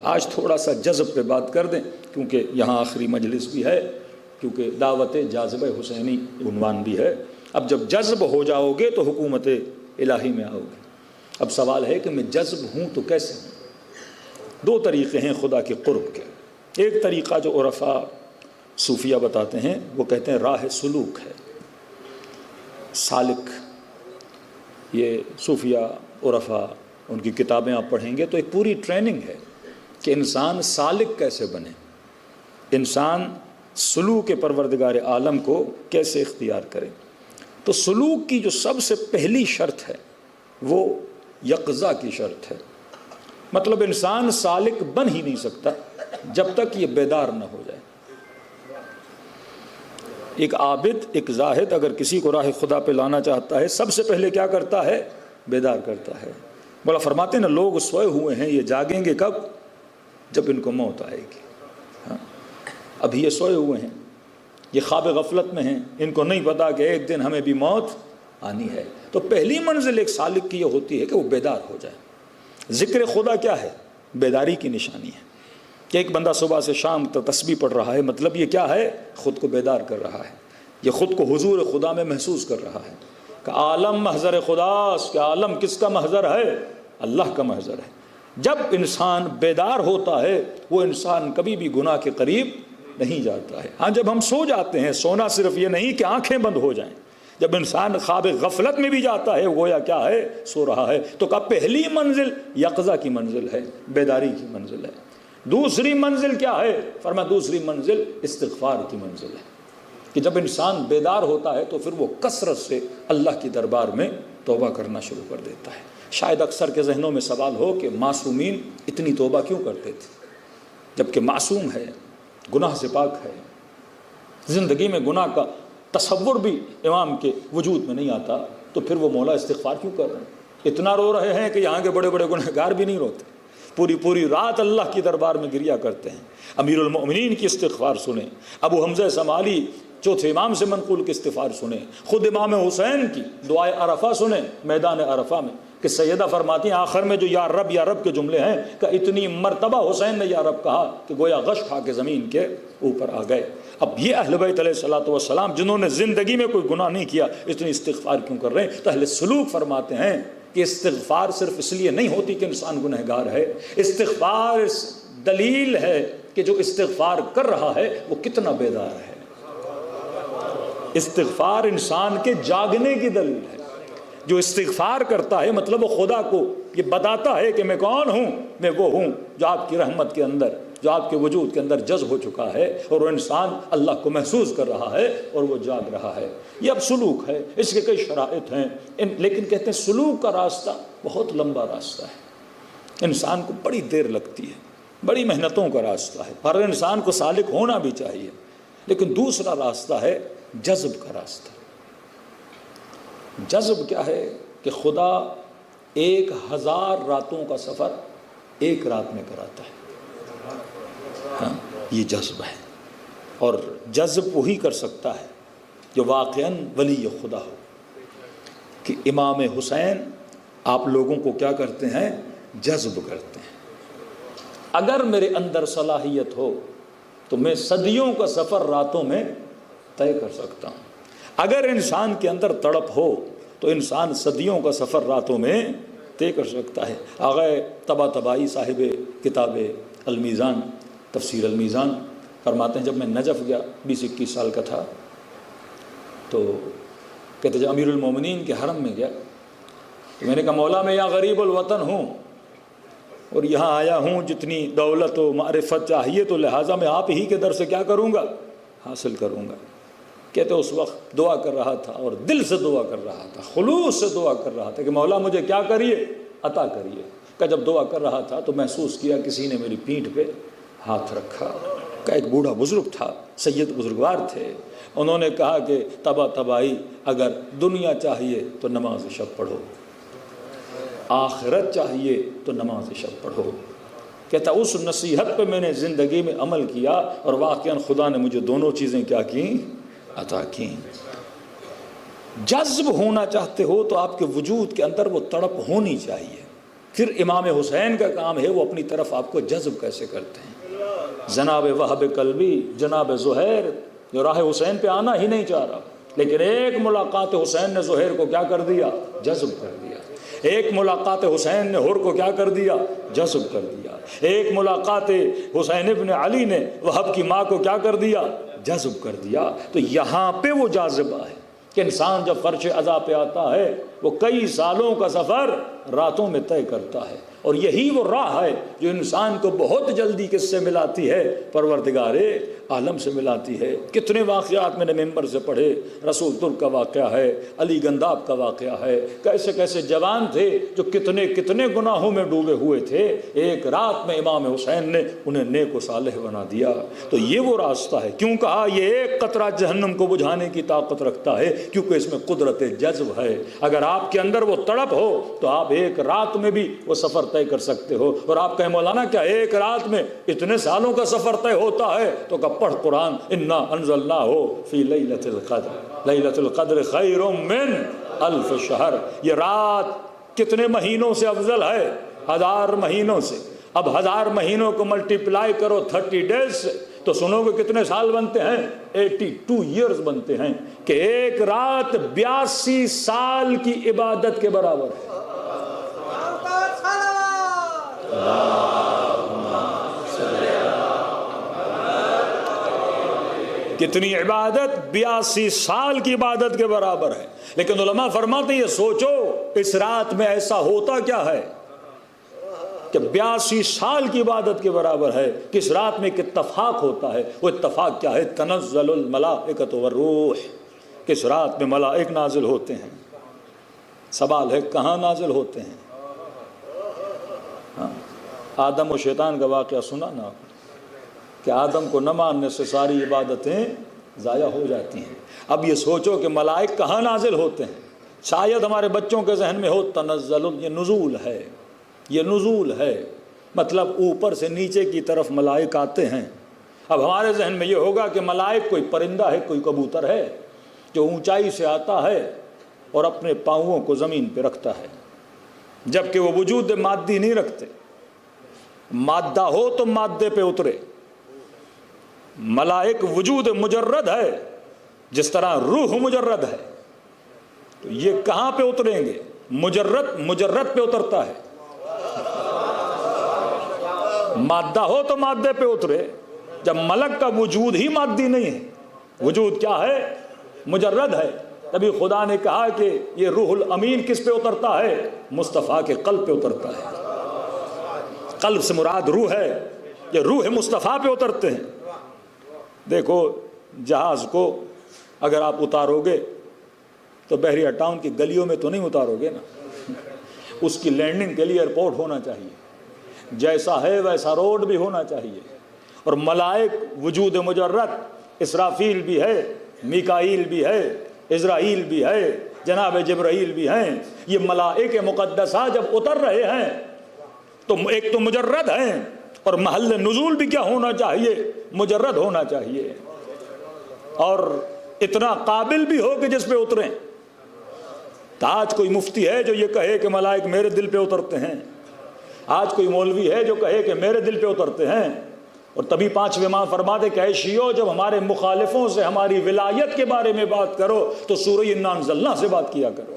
آج تھوڑا سا جذب پہ بات کر دیں، کیونکہ یہاں آخری مجلس بھی ہے، کیونکہ دعوت جاذبہ حسینی عنوان بھی ہے۔ اب جب جذب ہو جاؤ گے تو حکومت الہی میں آؤ گے۔ اب سوال ہے کہ میں جذب ہوں تو کیسے ہوں؟ دو طریقے ہیں خدا کے قرب کے۔ ایک طریقہ جو عرفاء صوفیہ بتاتے ہیں، وہ کہتے ہیں راہ سلوک ہے، سالک۔ یہ صوفیہ عرفاء ان کی کتابیں آپ پڑھیں گے تو ایک پوری ٹریننگ ہے کہ انسان سالک کیسے بنے، انسان سلوک پروردگار عالم کو کیسے اختیار کرے۔ تو سلوک کی جو سب سے پہلی شرط ہے وہ یقظہ کی شرط ہے۔ مطلب انسان سالک بن ہی نہیں سکتا جب تک یہ بیدار نہ ہو جائے۔ ایک عابد، ایک زاہد اگر کسی کو راہ خدا پہ لانا چاہتا ہے، سب سے پہلے کیا کرتا ہے؟ بیدار کرتا ہے۔ مولا فرماتے ہیں نا، لوگ سوئے ہوئے ہیں، یہ جاگیں گے کب؟ جب ان کو موت آئے گی۔ ہاں، ابھی یہ سوئے ہوئے ہیں، یہ خواب غفلت میں ہیں، ان کو نہیں پتا کہ ایک دن ہمیں بھی موت آنی ہے۔ تو پہلی منزل ایک سالک کی یہ ہوتی ہے کہ وہ بیدار ہو جائے۔ ذکر خدا کیا ہے؟ بیداری کی نشانی ہے کہ ایک بندہ صبح سے شام تک تسبیح پڑھ رہا ہے، مطلب یہ کیا ہے؟ خود کو بیدار کر رہا ہے، یہ خود کو حضور خدا میں محسوس کر رہا ہے کہ عالم محضر خداست، کہ عالم کس کا محضر ہے؟ اللہ کا محضر ہے۔ جب انسان بیدار ہوتا ہے وہ انسان کبھی بھی گناہ کے قریب نہیں جاتا ہے۔ ہاں، جب ہم سو جاتے ہیں، سونا صرف یہ نہیں کہ آنکھیں بند ہو جائیں، جب انسان خواب غفلت میں بھی جاتا ہے گویا کیا ہے؟ سو رہا ہے۔ تو کہا پہلی منزل یقظہ کی منزل ہے، بیداری کی منزل ہے۔ دوسری منزل کیا ہے؟ فرمایا دوسری منزل استغفار کی منزل ہے، کہ جب انسان بیدار ہوتا ہے تو پھر وہ کثرت سے اللہ کی دربار میں توبہ کرنا شروع کر دیتا ہے۔ شاید اکثر کے ذہنوں میں سوال ہو کہ معصومین اتنی توبہ کیوں کرتے تھے، جبکہ معصوم ہے، گناہ سے پاک ہے، زندگی میں گناہ کا تصور بھی امام کے وجود میں نہیں آتا، تو پھر وہ مولا استغفار کیوں کر رہے ہیں؟ اتنا رو رہے ہیں کہ یہاں کے بڑے بڑے گنہگار بھی نہیں روتے، پوری رات اللہ کی دربار میں گریا کرتے ہیں۔ امیر المؤمنین کی استغفار سنیں، ابو حمزہ سمالی چوتھے امام سے منقول کی استغفار سنیں، خود امام حسین کی دعائے عرفہ سنیں میدان عرفہ میں، کہ سیدہ فرماتی ہیں آخر میں جو یا رب کے جملے ہیں کہ اتنی مرتبہ حسین نے یا رب کہا کہ گویا غش کھا کے زمین کے اوپر آ گئے۔ اب یہ اہل بیت علیہ الصلوۃ والسلام جنہوں نے زندگی میں کوئی گناہ نہیں کیا، اتنی استغفار کیوں کر رہے ہیں؟ تو اہل سلوک فرماتے ہیں کہ استغفار صرف اس لیے نہیں ہوتی کہ انسان گنہگار ہے، استغفار دلیل ہے کہ جو استغفار کر رہا ہے وہ کتنا بیدار ہے۔ استغفار انسان کے جاگنے کی دلیل ہے۔ جو استغفار کرتا ہے مطلب وہ خدا کو یہ بتاتا ہے کہ میں کون ہوں، میں وہ ہوں جو آپ کی رحمت کے اندر، جو آپ کے وجود کے اندر جذب ہو چکا ہے، اور وہ انسان اللہ کو محسوس کر رہا ہے اور وہ جاگ رہا ہے۔ یہ اب سلوک ہے، اس کے کئی شرائط ہیں، لیکن کہتے ہیں سلوک کا راستہ بہت لمبا راستہ ہے، انسان کو بڑی دیر لگتی ہے، بڑی محنتوں کا راستہ ہے، ہر انسان کو سالک ہونا بھی چاہیے۔ لیکن دوسرا راستہ ہے جذب کا راستہ۔ جذب کیا ہے؟ کہ خدا 1000 راتوں کا سفر ایک رات میں کراتا ہے۔ ہاں، یہ جذب ہے، اور جذب وہی کر سکتا ہے جو واقعاً ولی خدا ہو۔ کہ امام حسین آپ لوگوں کو کیا کرتے ہیں؟ جذب کرتے ہیں۔ اگر میرے اندر صلاحیت ہو تو میں صدیوں کا سفر راتوں میں طے کر سکتا ہوں۔ اگر انسان کے اندر تڑپ ہو تو انسان صدیوں کا سفر راتوں میں طے کر سکتا ہے۔ آغا طباطبائی صاحب کتاب المیزان، تفسیر المیزان فرماتے ہیں جب میں نجف گیا 20-21 سال کا تھا، تو کہتے جب امیر المومنین کے حرم میں گیا تو میں نے کہا مولا میں یہاں غریب الوطن ہوں اور یہاں آیا ہوں، جتنی دولت و معرفت چاہیے تو لہٰذا میں آپ ہی کے در سے کیا کروں گا؟ حاصل کروں گا۔ کہتے اس وقت دعا کر رہا تھا اور دل سے دعا کر رہا تھا، خلوص سے دعا کر رہا تھا کہ مولا مجھے کیا کریے؟ عطا کریے۔ کہ جب دعا کر رہا تھا تو محسوس کیا کسی نے میری پیٹھ پہ ہاتھ رکھا۔ کہ ایک بوڑھا بزرگ تھا، سید بزرگوار تھے، انہوں نے کہا کہ طباطبائی اگر دنیا چاہیے تو نماز شب پڑھو، آخرت چاہیے تو نماز شب پڑھو۔ کہتا اس نصیحت پہ میں نے زندگی میں عمل کیا اور واقعاً خدا نے مجھے دونوں چیزیں کیا کیں؟ عطا کیں۔ جذب ہونا چاہتے ہو تو آپ کے وجود کے اندر وہ تڑپ ہونی چاہیے، پھر امام حسین کا کام ہے وہ اپنی طرف آپ کو جذب کیسے کرتے ہیں۔ جناب وہب قلبی، جناب زہیر جو راہ حسین پہ آنا ہی نہیں چاہ رہا، لیکن ایک ملاقات حسین نے زہیر کو کیا کر دیا؟ جذب کر دیا۔ ایک ملاقات حسین نے حر کو کیا کر دیا؟ جذب کر دیا۔ ایک ملاقات حسین ابن علی نے وہب کی ماں کو کیا کر دیا؟ جذب کر دیا۔ تو یہاں پہ وہ جاذبہ ہے کہ انسان جب فرش عزا پہ آتا ہے وہ کئی سالوں کا سفر راتوں میں طے کرتا ہے، اور یہی وہ راہ ہے جو انسان کو بہت جلدی کس سے ملاتی ہے؟ پروردگار عالم سے ملاتی ہے۔ کتنے واقعات میں نے ممبر سے پڑھے، رسول ترک کا واقعہ ہے، علی گنداب کا واقعہ ہے، کیسے کیسے جوان تھے جو کتنے کتنے گناہوں میں ڈوبے ہوئے تھے، ایک رات میں امام حسین نے انہیں نیک و صالح بنا دیا۔ تو یہ وہ راستہ ہے۔ کیوں کہا یہ ایک قطرہ جہنم کو بجھانے کی طاقت رکھتا ہے؟ کیونکہ اس میں قدرت جذب ہے۔ اگر آپ کے اندر وہ تڑپ ہو تو آپ ایک رات میں بھی وہ سفر طے کر سکتے ہو۔ اور آپ کہیں مولانا کیا ایک رات میں اتنے سالوں کا سفر طے ہوتا ہے؟ تو کہ پڑھ قرآن، انا انزلناہ فی لیلۃ القدر، لیلۃ القدر خیر من الف شہر۔ یہ رات کتنے مہینوں سے افضل ہے؟ 1000 مہینوں سے۔ اب 1000 مہینوں کو ملٹیپلائی کرو 30 ڈیز سے تو سنو گے کتنے سال بنتے ہیں؟ 82 ایئرز بنتے ہیں، کہ ایک رات 82 سال کی عبادت کے برابر ہے۔ کتنی عبادت؟ 82 سال کی عبادت کے برابر ہے۔ لیکن علماء فرماتے ہیں یہ سوچو اس رات میں ایسا ہوتا کیا ہے کہ 82 سال کی عبادت کے برابر ہے۔ کس رات میں ایک اتفاق ہوتا ہے، وہ اتفاق کیا ہے؟ تنزل الملائکۃ والروح۔ کس رات میں ملائک نازل ہوتے ہیں؟ سوال ہے کہاں نازل ہوتے ہیں؟ آدم و شیطان کا واقعہ سنا نا، کہ آدم کو نہ ماننے سے ساری عبادتیں ضائع ہو جاتی ہیں۔ اب یہ سوچو کہ ملائک کہاں نازل ہوتے ہیں؟ شاید ہمارے بچوں کے ذہن میں ہو تنزل، یہ نزول ہے، یہ نزول ہے، مطلب اوپر سے نیچے کی طرف ملائک آتے ہیں۔ اب ہمارے ذہن میں یہ ہوگا کہ ملائک کوئی پرندہ ہے، کوئی کبوتر ہے جو اونچائی سے آتا ہے اور اپنے پاؤں کو زمین پہ رکھتا ہے، جبکہ وہ وجود مادی نہیں رکھتے۔ مادہ ہو تو مادے پہ اترے۔ ملائک وجود مجرد ہے، جس طرح روح مجرد ہے، تو یہ کہاں پہ اتریں گے؟ مجرد پہ اترتا ہے۔ مادہ ہو تو مادے پہ اترے، جب ملک کا وجود ہی مادی نہیں ہے، وجود کیا ہے؟ مجرد ہے۔ تبھی خدا نے کہا کہ یہ روح الامین کس پہ اترتا ہے؟ مصطفیٰ کے قلب پہ اترتا ہے۔ قلب سے مراد روح ہے، یہ روح مصطفیٰ پہ اترتے ہیں۔ دیکھو جہاز کو اگر آپ اتارو گے تو بحریہ ٹاؤن کی گلیوں میں تو نہیں اتارو گے نا، اس کی لینڈنگ کے لیے ایئرپورٹ ہونا چاہیے، جیسا ہے ویسا روڈ بھی ہونا چاہیے۔ اور ملائک وجود مجرد، اسرافیل بھی ہے، میکائیل بھی ہے، عزرائیل بھی ہے، جناب جبرائیل بھی ہیں۔ یہ ملائک مقدسہ جب اتر رہے ہیں تو ایک تو مجرد ہیں، اور محل نزول بھی کیا ہونا چاہیے؟ مجرد ہونا چاہیے، اور اتنا قابل بھی ہو کہ جس پہ اتریں۔ آج کوئی مفتی ہے جو یہ کہے کہ ملائک میرے دل پہ اترتے ہیں، آج کوئی مولوی ہے جو کہے کہ میرے دل پہ اترتے ہیں۔ اور تبھی 5ویں امام فرماتے کہ اے شیعو، جب ہمارے مخالفوں سے ہماری ولایت کے بارے میں بات کرو تو سورہ انا انزلنا سے بات کیا کرو،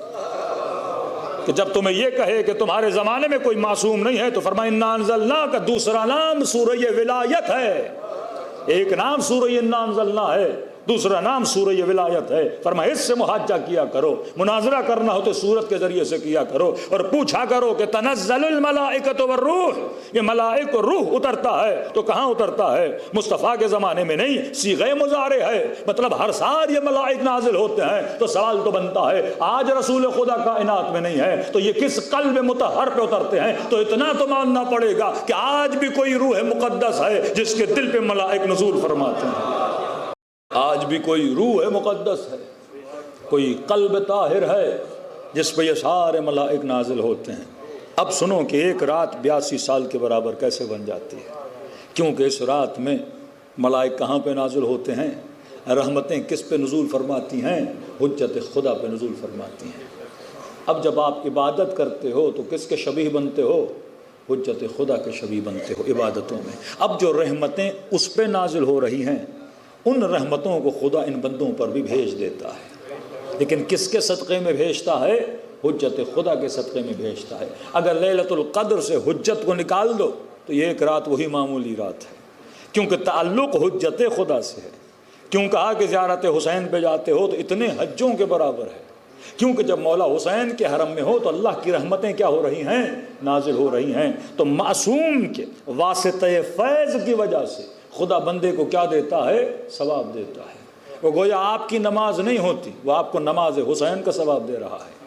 کہ جب تمہیں یہ کہے کہ تمہارے زمانے میں کوئی معصوم نہیں ہے تو فرمایا انا انزلنا کا دوسرا نام سورہ ولایت ہے۔ ایک نام سورہ انا انزلنا ہے، دوسرا نام سورہ ولایت ہے۔ فرمایا اس سے محاجہ کیا کرو، مناظرہ کرنا ہو تو سورت کے ذریعے سے کیا کرو، اور پوچھا کرو کہ تنزل الملائکۃ والروح، یہ ملائک اور روح اترتا ہے تو کہاں اترتا ہے؟ مصطفیٰ کے زمانے میں نہیں، صیغہ مضارع ہے، مطلب ہر سال یہ ملائک نازل ہوتے ہیں۔ تو سوال تو بنتا ہے آج رسول خدا کائنات میں نہیں ہے تو یہ کس قلب مطہر پہ اترتے ہیں؟ تو اتنا تو ماننا پڑے گا کہ آج بھی کوئی روح مقدس ہے جس کے دل پہ ملائک نزول فرماتے ہیں۔ آج بھی کوئی روح مقدس ہے، کوئی قلب طاہر ہے جس پہ یہ سارے ملائک نازل ہوتے ہیں۔ اب سنو کہ ایک رات 82 سال کے برابر کیسے بن جاتی ہے، کیونکہ اس رات میں ملائک کہاں پہ نازل ہوتے ہیں؟ رحمتیں کس پہ نزول فرماتی ہیں؟ حجت خدا پہ نزول فرماتی ہیں۔ اب جب آپ عبادت کرتے ہو تو کس کے شبیہ بنتے ہو؟ حجت خدا کے شبیہ بنتے ہو عبادتوں میں۔ اب جو رحمتیں اس پہ نازل ہو رہی ہیں ان رحمتوں کو خدا ان بندوں پر بھی بھیج دیتا ہے، لیکن کس کے صدقے میں بھیجتا ہے؟ حجت خدا کے صدقے میں بھیجتا ہے۔ اگر لیلۃ القدر سے حجت کو نکال دو تو یہ ایک رات وہی معمولی رات ہے، کیونکہ تعلق حجت خدا سے ہے۔ کیوں کہا کہ زیارت حسین پہ جاتے ہو تو اتنے حجوں کے برابر ہے؟ کیونکہ جب مولا حسین کے حرم میں ہو تو اللہ کی رحمتیں کیا ہو رہی ہیں؟ نازل ہو رہی ہیں۔ تو معصوم کے واسطہ فیض کی وجہ سے خدا بندے کو کیا دیتا ہے؟ ثواب دیتا ہے۔ وہ گویا آپ کی نماز نہیں ہوتی، وہ آپ کو نماز حسین کا ثواب دے رہا ہے،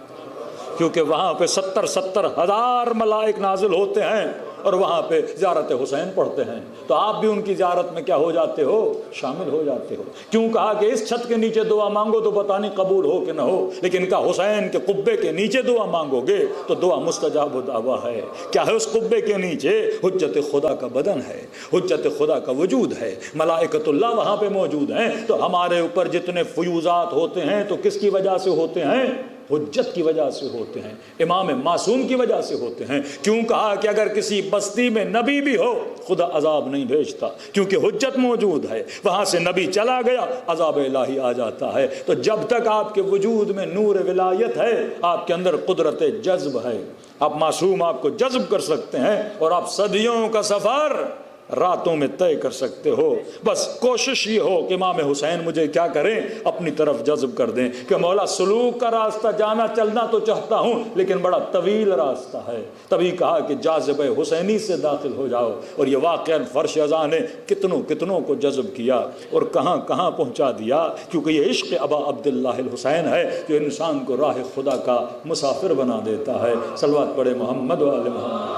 کیونکہ وہاں پہ 70,000 ملائک نازل ہوتے ہیں اور وہاں پہ زیارت حسین پڑھتے ہیں، تو آپ بھی ان کی زیارت میں کیا ہو جاتے ہو؟ شامل ہو جاتے ہو۔ کیوں کہا کہ اس چھت کے نیچے دعا مانگو تو پتہ نہیں قبول ہو کہ نہ ہو، لیکن کہا حسین کے قبے کے نیچے دعا مانگو گے تو دعا مستجاب دعویٰ ہے۔ کیا ہے اس قبے کے نیچے؟ حجت خدا کا بدن ہے، حجت خدا کا وجود ہے، ملائکۃ اللہ وہاں پہ موجود ہیں۔ تو ہمارے اوپر جتنے فیوزات ہوتے ہیں تو کس کی وجہ سے ہوتے ہیں؟ حجت کی وجہ سے ہوتے ہیں، امام معصوم کی وجہ سے ہوتے ہیں۔ کیوں کہا کہ اگر کسی بستی میں نبی بھی ہو خدا عذاب نہیں بھیجتا، کیونکہ حجت موجود ہے۔ وہاں سے نبی چلا گیا عذاب الہی آ جاتا ہے۔ تو جب تک آپ کے وجود میں نور ولایت ہے، آپ کے اندر قدرت جذب ہے، آپ معصوم آپ کو جذب کر سکتے ہیں اور آپ صدیوں کا سفر راتوں میں طے کر سکتے ہو۔ بس کوشش یہ ہو کہ امام حسین مجھے کیا کریں؟ اپنی طرف جذب کر دیں کہ مولا سلوک کا راستہ جانا چلنا تو چاہتا ہوں لیکن بڑا طویل راستہ ہے۔ تبھی کہا کہ جاذبہ حسینی سے داخل ہو جاؤ، اور یہ واقعہ فرش اذاں نے کتنوں کو جذب کیا اور کہاں کہاں پہنچا دیا، کیونکہ یہ عشق ابا عبداللہ الحسین ہے جو انسان کو راہ خدا کا مسافر بنا دیتا ہے۔ صلوات پڑھے محمد و آل محمد۔